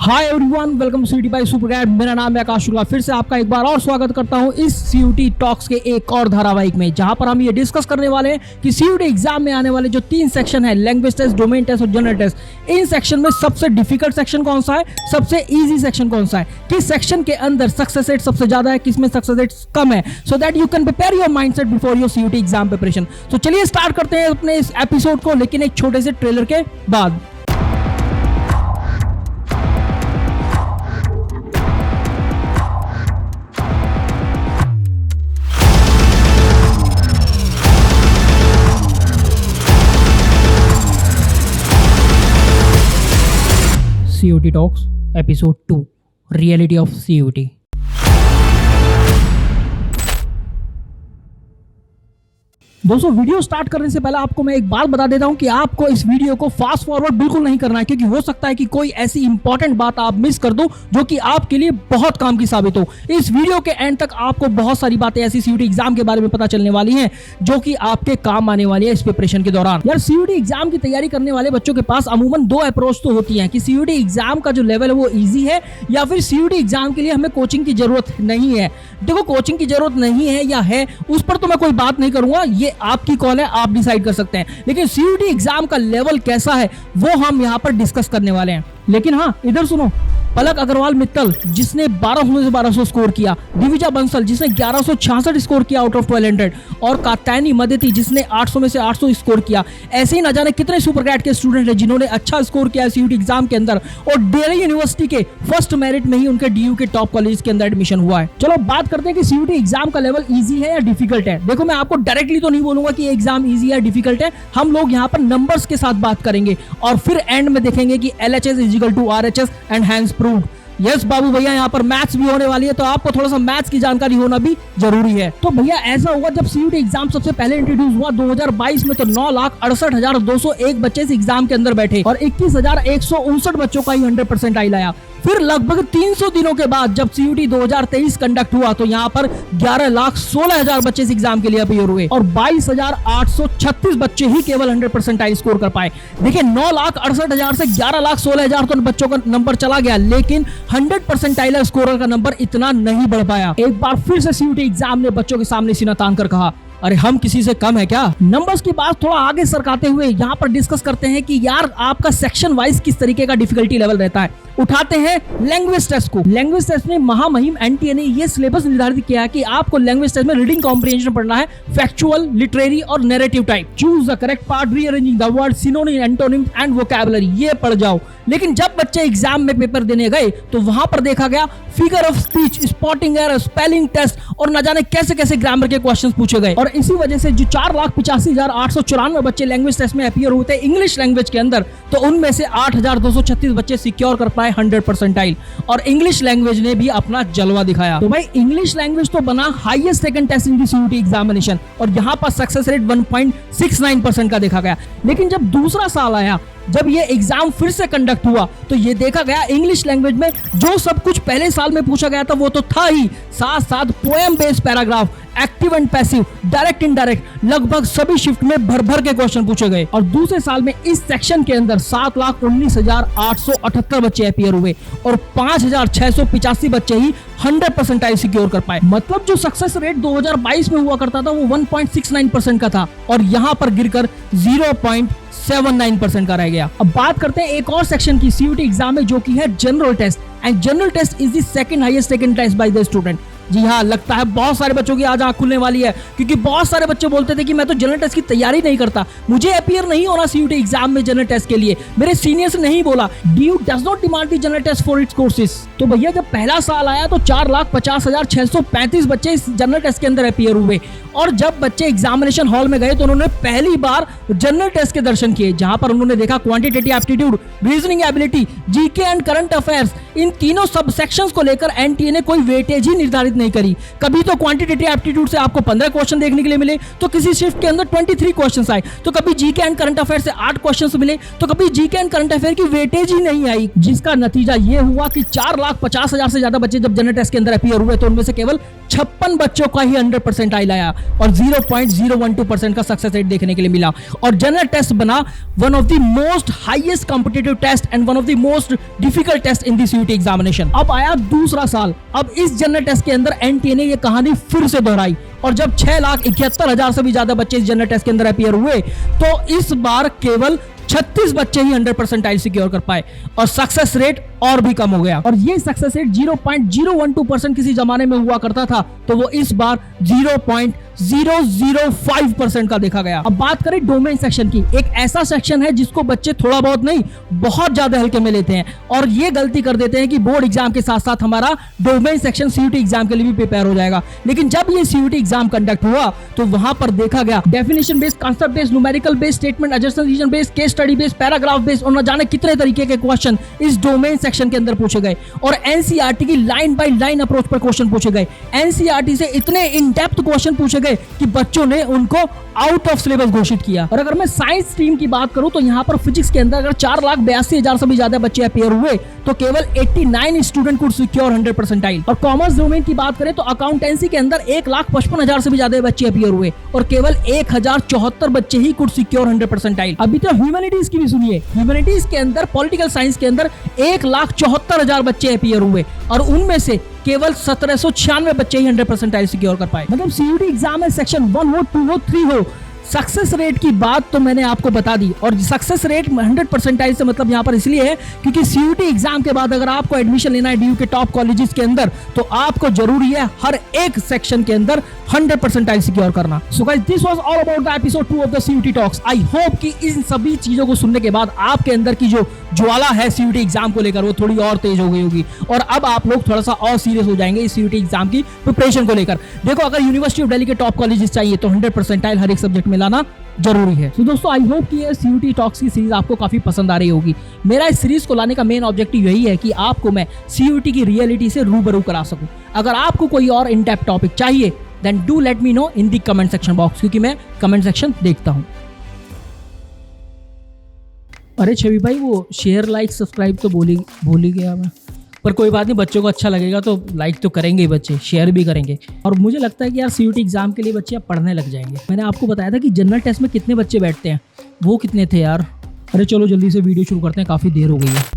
Hi everyone, welcome to CUET by super guide. मेरा नाम है आकाश शुक्ला। फिर से आपका एक बार और स्वागत करता हूं इस सीयूटी टॉक्स के एक और धारावाहिक में, जहां पर हम ये डिस्कस करने वाले हैं कि सीयूटी एग्जाम में आने वाले जो 3 सेक्शन है, लैंग्वेज टेस्ट, डोमेन टेस्ट और जनरल टेस्ट, इन सेक्शन में सबसे डिफिकल्ट सेक्शन कौन सा है, सबसे इजी सेक्शन कौन सा है, किस सेक्शन के अंदर सक्सेस रेट सबसे ज्यादा है, किसमें सक्सेस रेट कम है, so that you can prepare your mindset before your CUT exam preparation. तो चलिए स्टार्ट करते हैं अपने इस एपिसोड को, लेकिन एक छोटे से ट्रेलर के बाद। CUT Talks Episode 2 Reality of CUT। दोस्तों, वीडियो स्टार्ट करने से पहले आपको मैं एक बात बता देता हूं कि आपको इस वीडियो को फास्ट फॉरवर्ड बिल्कुल नहीं करना है, क्योंकि हो सकता है कि कोई ऐसी इंपॉर्टेंट बात आप मिस कर दो जो कि आपके लिए बहुत काम की साबित हो। इस वीडियो के एंड तक आपको बहुत सारी बातें ऐसी सीयूटी एग्जाम के बारे में पता चलने वाली हैं जो कि आपके काम आने वाली है इस प्रिपरेशन के दौरान। यार, सीयूटी एग्जाम की तैयारी करने वाले बच्चों के पास अमूमन 2 अप्रोच तो होती है कि सीयूटी एग्जाम का जो लेवल है वो ईजी है, या फिर सीयूटी एग्जाम के लिए हमें कोचिंग की जरूरत नहीं है। देखो, कोचिंग की जरूरत नहीं है या है, उस पर तो मैं कोई बात नहीं करूंगा, ये आपकी कॉल है, आप डिसाइड कर सकते हैं। लेकिन सीयूटी एग्जाम का लेवल कैसा है वो हम यहां पर डिस्कस करने वाले हैं। लेकिन हाँ, इधर सुनो, पलक अग्रवाल मित्तल जिसने 1200 से 1200 स्कोर किया, दिविजा बंसल जिसने 1166 स्कोर किया आउट ऑफ 1200, और कात्यायनी मदेती जिसने 800 में से 800 स्कोर किया। ऐसे ही न जाने कितने सुपर ग्रेड के स्टूडेंट हैं जिन्होंने अच्छा स्कोर किया सीयूटी एग्जाम के अंदर, और दिल्ली यूनिवर्सिटी के फर्स्ट मेरिट में ही उनके डीयू के टॉप कॉलेज के अंदर एडमिशन हुआ है। चलो बात करते हैं कि सीयूटी एग्जाम का लेवल ईजी है या डिफिकल्ट है। देखो, मैं आपको डायरेक्टली तो नहीं बोलूंगा कि एग्जाम ईजी है डिफिकल्ट है, हम लोग यहाँ पर नंबर्स के साथ बात करेंगे और फिर एंड में देखेंगे कि LHS is equal to RHS and hence proved. Yes बाबू भैया, यहाँ पर मैथ्स भी होने वाली है, तो आपको थोड़ा सा मैथ्स की जानकारी होना भी जरूरी है। तो भैया ऐसा होगा, जब सीयूटी एग्जाम सबसे पहले इंट्रोड्यूस हुआ 2022 में, तो 9,68,201 बच्चे इस एग्जाम के अंदर बैठे और 21,159 बच्चों का ही 100% आई लाया। फिर लगभग 300 दिनों के बाद जब सीयूटी 2023 कंडक्ट हुआ, तो यहाँ पर 11,16,000 बच्चे इस एग्जाम के लिए अपीयर हुए और 22,836 बच्चे ही केवल 100% आई स्कोर कर पाए। देखिए, 9,68,000 से 11,16,000 तो बच्चों का नंबर चला गया, लेकिन 100% आई स्कोरर का नंबर इतना नहीं बढ़ पाया। एक बार फिर से सीयूटी एग्जाम ने बच्चों के सामने सीना तान कर कहा, अरे हम किसी से कम है क्या। नंबर्स की बात थोड़ा आगे सरकाते हुए यहाँ पर डिस्कस करते हैं कि यार आपका सेक्शन वाइज किस तरीके का डिफिकल्टी लेवल रहता है। उठाते हैं लैंग्वेज टेस्ट को। लैंग्वेज टेस्ट में महामहिम एनटीए ने ये सिलेबस निर्धारित किया है कि आपको लैंग्वेज टेस्ट में रीडिंग कॉम्प्रिहेंशन पढ़ना है, फैक्चुअल, लिटरेरी और narrative type. Choose the correct part, rearranging the word, synonym, antonym and vocabulary, ये पढ़ जाओ। लेकिन जब बच्चे एग्जाम में पेपर देने गए तो वहां पर देखा गया figure of speech, spotting error, spelling test और न जाने कैसे कैसे ग्रामर के क्वेश्चंस पूछे गए। और इसी वजह से जो 4,85,894 बच्चे लैंग्वेज टेस्ट में अपीयर हुए थे इंग्लिश लैंग्वेज के अंदर, तो उनमें से 8,236 बच्चे सिक्योर कर पाए 100% आई, और इंग्लिश लैंग्वेज ने भी अपना जलवा दिखाया। तो भाई, इंग्लिश लैंग्वेज तो बना हाईएस्ट सेकंड टेस्ट इन दी सीयूटी एग्जामिनेशन, और यहाँ पर सक्सेस रेट 1.69% का देखा गया। लेकिन जब दूसरा साल आया, जब ये एग्जाम फिर से कंडक्ट हुआ, तो ये देखा गया इंग्लिश लैंग्वेज में जो सब कुछ पहले साल में पूछा गया था वो तो था ही, साथ साथ poem based paragraph, active and passive, direct indirect, लगभग सभी शिफ्ट में भर भर के क्वेश्चन पूछे गए। और दूसरे साल में इस सेक्शन के अंदर 7,19,878 बच्चे अपीयर हुए और 5,685 बच्चे ही 100% आई सिक्योर कर पाए। मतलब जो सक्सेस रेट 2022 में हुआ करता था वो 1.69% का था, और यहाँ पर गिरकर 0.79% का रह गया। अब बात करते हैं एक और सेक्शन की सीयूटी एग्जाम में, जो की है general test. And general test is the second highest taken test by the student. जी हाँ, लगता है बहुत सारे बच्चों की आज आंख खुलने वाली है, क्योंकि बहुत सारे बच्चे बोलते थे कि मैं तो जनरल टेस्ट की तैयारी नहीं करता, मुझे अपीयर नहीं होना सीयूटी एग्जाम में जनरल टेस्ट के लिए, मेरे सीनियर्स ने नहीं बोला, DU does not demand the general test for its courses. तो भैया, जब पहला साल आया तो 4,50,635 बच्चे इस जनरल टेस्ट के अंदर अपीयर हुए, और जब बच्चे एग्जामिनेशन हॉल में गए तो उन्होंने पहली बार जनरल टेस्ट के दर्शन किए, जहां पर उन्होंने देखा quantitative aptitude, reasoning ability, GK and current affairs, इन तीनों सब सेक्शंस को लेकर एनटीए ने कोई वेटेज ही निर्धारित नहीं करी। कभी तो क्वांटिटेटिव एप्टीट्यूड से आपको 15 क्वेश्चन देखने के लिए मिले, तो किसी शिफ्ट के अंदर 23 क्वेश्चन आए, तो कभी जीके एंड करंट अफेयर से 8 क्वेश्चन मिले, तो कभी जीके एंड करंट अफेयर की वेटेज ही नहीं आई, जिसका नतीजा ये हुआ कि 4,50,000 से ज्यादा बच्चे जब जनरल टेस्ट के अंदर अपीयर हुए तो उनमें से केवल 56 बच्चों का ही 100% आइल आया और 0.012% का सक्सेस रेट देखने के लिए मिला। और जनरल टेस्ट बना one of the most highest competitive test and one of the most difficult test in the CUET examination. अब आया दूसरा साल, अब इस जनरल टेस्ट के अंदर एनटीए ने यह कहानी फिर से दोहराई और जब 6,71,000 से भी ज्यादा बच्चे इस जनरल टेस्ट के अंदर अपीयर हुए तो इस बार केवल 36 बच्चे ही 100% आइल सिक्योर कर पाए और सक्सेस रेट और भी कम हो गया। और ये सक्सेस रेट 0.012% किसी जमाने में हुआ करता था, तो वो इस बार 0.005% का देखा गया। अब बात करें डोमेन सेक्शन की, एक ऐसा सेक्शन है जिसको बच्चे थोड़ा बहुत नहीं बहुत ज्यादा हल्के में लेते हैं और ये गलती कर देते हैं कि बोर्ड एग्जाम के साथ साथ हमारा डोमेन सेक्शन सीयूटी एग्जाम के लिए भी प्रिपेयर हो जाएगा। लेकिन जब ये सीयूटी एग्जाम कंडक्ट हुआ तो वहां पर देखा गया definition based, concept based, numerical based, statement adjustment reason based, case study based, paragraph based और न जाने कितने तरीके के क्वेश्चन इस डोमेन सेक्शन के अंदर पूछे गए और एनसीईआरटी की लाइन बाय लाइन अप्रोच पर क्वेश्चन पूछे गए। एनसीईआरटी से इतने इन डेप्थ क्वेश्चन पूछे गए कि बच्चों ने उनको आउट ऑफ सिलेबस घोषित किया। और अगर मैं साइंस स्ट्रीम की बात करूं तो यहां पर फिजिक्स के अंदर अगर 4,82,000 से भी ज्यादा बच्चे अपीयर हुए तो केवल 89 स्टूडेंट कुड सिक्योर 100% आइल। और कॉमर्स डोमेन की बात करें तो अकाउंटेंसी के अंदर 1,55,000 से भी ज्यादा बच्चे अपीयर हुए और केवल 1,074 बच्चे ही कुड सिक्योर 100% आइल। अभी तो ह्यूमैनिटीज की भी सुनिए, ह्यूमैनिटीज के अंदर पॉलिटिकल साइंस के अंदर 1,74,000 बच्चे अपीयर हुए और उनमें से केवल 1,796 बच्चे ही 100% आइल सिक्योर कर पाए। मतलब सीयूटी एग्जाम में सेक्शन 1 हो, 2 हो, 3 हो, सक्सेस रेट की बात तो मैंने आपको बता दी। और सक्सेस रेट 100% आइल से मतलब यहाँ पर इसलिए है क्योंकि सीयूटी एग्जाम के बाद अगर आपको एडमिशन लेना है डीयू के टॉप कॉलेजेस के अंदर तो आपको जरूरी है हर एक सेक्शन के अंदर 100% आइल सिक्योर करना। So guys, this was all about the episode 2 of the CUET talks. I hope कि इन सभी चीजों को सुनने के बाद आपके अंदर की जो ज्वाला है सीयूटी एग्जाम को लेकर वो थोड़ी और तेज हो गई होगी और अब आप लोग थोड़ा सा और सीरियस हो जाएंगे इस सीयूटी एग्जाम की प्रिपरेशन को लेकर। देखो, अगर यूनिवर्सिटी ऑफ दिल्ली के टॉप कॉलेजेस चाहिए तो 100% आइल हर एक सब्जेक्ट में लाना जरूरी है। तो दोस्तों, आई होप कि ये सीयूटी टॉक्स की सीरीज आपको काफी पसंद आ रही होगी। मेरा इस सीरीज को लाने का मेन ऑब्जेक्टिव यही है कि आपको मैं सीयूटी की रियलिटी से रूबरू करा सकूं। अगर आपको कोई और इन डेप्थ टॉपिक चाहिए then do let me know in the comment section box, क्योंकि मैं कमेंट सेक्शन देखता हूं। अरे छवि भाई, वो शेयर लाइक सब्सक्राइब तो भूल ही गया मैं, पर कोई बात नहीं, बच्चों को अच्छा लगेगा तो लाइक तो करेंगे ही बच्चे, शेयर भी करेंगे। और मुझे लगता है कि यार सीयूटी एग्जाम के लिए बच्चे अब पढ़ने लग जाएंगे। मैंने आपको बताया था कि जनरल टेस्ट में कितने बच्चे बैठते हैं, वो कितने थे यार। अरे चलो जल्दी से वीडियो शुरू करते हैं, काफ़ी देर हो गई है।